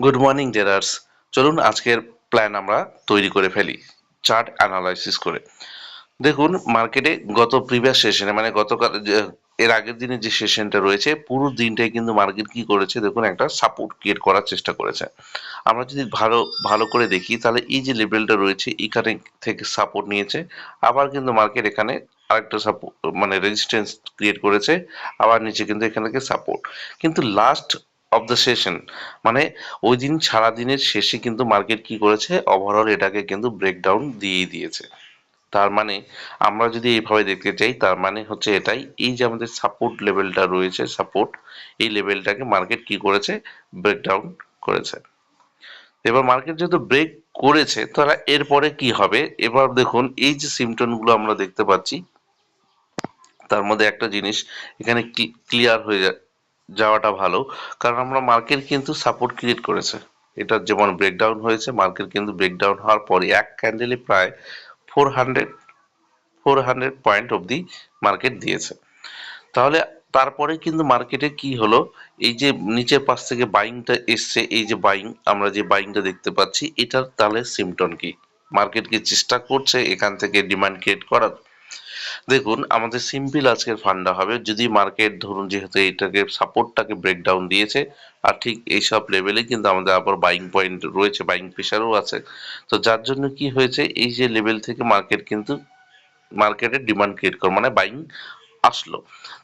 Good morning জেরার্স। চলুন আজকের plan আমরা তৈরি করে ফেলি চার্ট অ্যানালাইসিস করে। দেখুন মার্কেটে গত প্রিভিয়াস সেশনে মানে গতকাল এর আগের দিনে যে সেশনটা রয়েছে পুরো দিনটাই কিন্তু মার্কেট কি করেছে দেখুন একটা সাপোর্ট ক্রিয়েট করার চেষ্টা করেছে। আমরা যদি ভালো ভালো করে দেখি তাহলে এই যে লেভেলটা রয়েছে এখানে থেকে সাপোর্ট নিয়েছে, আবার কিন্তু মার্কেট এখানে আরেকটা সাপোর্ট মানে রেজিস্ট্যান্স ক্রিয়েট করেছে, আবার নিচে কিন্তু এখান থেকে সাপোর্ট। কিন্তু লাস্ট অফ দ্য সেশন মানে ওই দিন সারাদিনের শেষে কিন্তু মার্কেট কি করেছে ওভারঅল এটাকে কিন্তু ব্রেকডাউন দিয়েই দিয়েছে। তার মানে আমরা যদি এইভাবে দেখতে চাই তার মানে হচ্ছে এটাই, এই যে আমাদের সাপোর্ট লেভেলটা রয়েছে সাপোর্ট, এই লেভেলটাকে মার্কেট কি করেছে ব্রেকডাউন করেছে। এবার মার্কেট যেহেতু ব্রেক করেছে তাহলে এরপরে কি হবে, এবার দেখুন এই যে সিমটম গুলো আমরা দেখতে পাচ্ছি তার মধ্যে একটা জিনিস এখানে ক্লিয়ার হয়ে যাওয়াটা ভালো, কারণ আমরা মার্কেট কিন্তু সাপোর্ট ক্রিয়েট করেছে। এটা যেমন ব্রেকডাউন হয়েছে, মার্কেট কিন্তু ব্রেকডাউন হওয়ার পরে এক ক্যান্ডেলে প্রায় 400 400 পয়েন্ট অবধি মার্কেট দিয়েছে। তাহলে তারপরে কিন্তু মার্কেটে কি হলো, এই যে নিচের পাশ থেকে বাইংটা এসছে, এই যে বাইং আমরা যে বাইংটা দেখতে পাচ্ছি এটার তাহলে সিমটম কি, মার্কেট কি চেষ্টা করছে এখান থেকে ডিমান্ড ক্রিয়েট করার। দেখুন আমাদের সিম্পল আজকের ফান্ডা হবে, যদি মার্কেট ধরুন যেহেতু এটাকে সাপোর্টটাকে ব্রেকডাউন দিয়েছে আর ঠিক এইসব লেভেলে কিন্তু আমাদের আবার বাইং পয়েন্ট রয়েছে, বাইং প্রেশারও আছে, তো যার জন্য কি হয়েছে এই যে লেভেল থেকে মার্কেট কিন্তু মার্কেটের ডিমান্ড ক্রিয়েট করে মানে বাইং আসলো।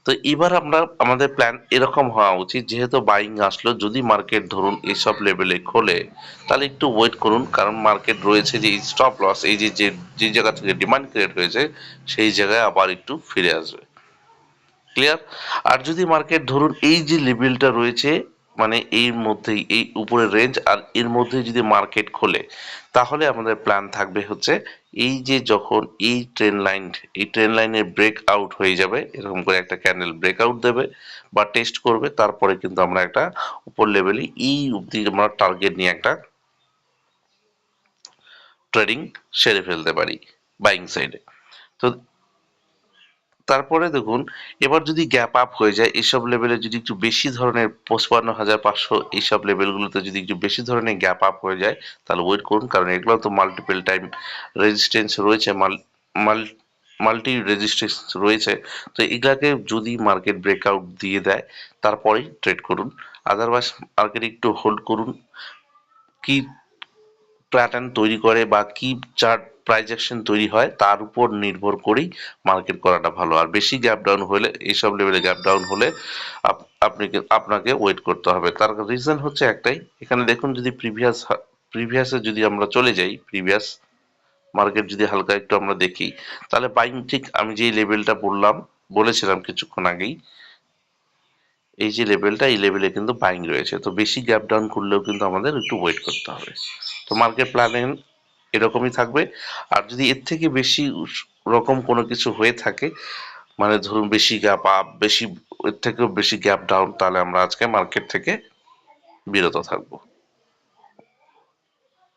তো এবার আমরা আমাদের প্ল্যান এরকম হওয়া উচিত, যেহেতু বাইং আসলো যদি মার্কেট ধরুন এইসব লেভেলে খোলে তাহলে একটু ওয়েট করুন, কারণ মার্কেট রয়েছে যে স্টপ লস এই যে যে যে জায়গা থেকে ডিমান্ড ক্রিয়েট হয়েছে সেই জায়গায় আবার একটু ফিরে আসবে। ক্লিয়ার? আর যদি মার্কেট ধরুন এই যে লেভেলটা রয়েছে মানে এর মধ্যেই এই উপরের রেঞ্জ আর এর মধ্যে যদি মার্কেট খোলে তাহলে আমাদের প্ল্যান থাকবে হচ্ছে এই যে যখন এই ট্রেন লাইনের ব্রেক আউট হয়ে যাবে, এরকম করে একটা ক্যান্ডেল ব্রেক আউট দেবে বা টেস্ট করবে, তারপরে কিন্তু আমরা একটা উপর লেভেলে এই অবধি আমরা টার্গেট নিয়ে একটা ট্রেডিং সেরে ফেলতে পারি বাইং সাইডে। তো তারপরে দেখুন এবার যদি গ্যাপ আপ হয়ে যায় এসব লেভেলে, যদি একটু বেশি ধরনের 55,500 এইসব লেভেলগুলোতে যদি একটু বেশি ধরনের গ্যাপ আপ হয়ে যায় তাহলে ওয়েট করুন, কারণ এগুলো তো মাল্টিপল টাইম রেজিস্ট্যান্স রয়েছে, মাল্টি রেজিস্ট্যান্স রয়েছে। তো এগুলাকে যদি মার্কেট ব্রেকআউট দিয়ে দেয় তারপরেই ট্রেড করুন, আদারওয়াইজ মার্কেট একটু হোল্ড করুন। কি প্যাটার্ন তৈরি করে বা কি চার্ট প্রাইস অ্যাকশন তৈরি হয় তার উপর নির্ভর করেই মার্কেট করাটা ভালো। আর বেশি গ্যাপ ডাউন হলে এইসব লেভেলে গ্যাপ ডাউন হলে আপনাকে ওয়েট করতে হবে। তার রিজন হচ্ছে একটাই, এখানে দেখুন যদি প্রিভিয়াসে যদি আমরা চলে যাই, প্রিভিয়াস মার্কেট যদি হালকা একটু আমরা দেখি তাহলে বাইং ঠিক আমি যে লেভেলটা বলেছিলাম কিছুক্ষণ আগেই, এই যে লেভেলটা এই লেভেলে কিন্তু বাইং রয়েছে, তো বেশি গ্যাপ ডাউন করলেও কিন্তু আমাদের একটু ওয়েট করতে হবে। তো মার্কেট প্ল্যানিং এরকমই থাকবে। আর যদি এর থেকে বেশি রকম কোনো কিছু হয়ে থাকে মানে ধরুন বেশি গ্যাপ আপ বেশি এর থেকেও বেশি গ্যাপ ডাউন, তাহলে আমরা আজকে মার্কেট থেকে বিরত থাকবো।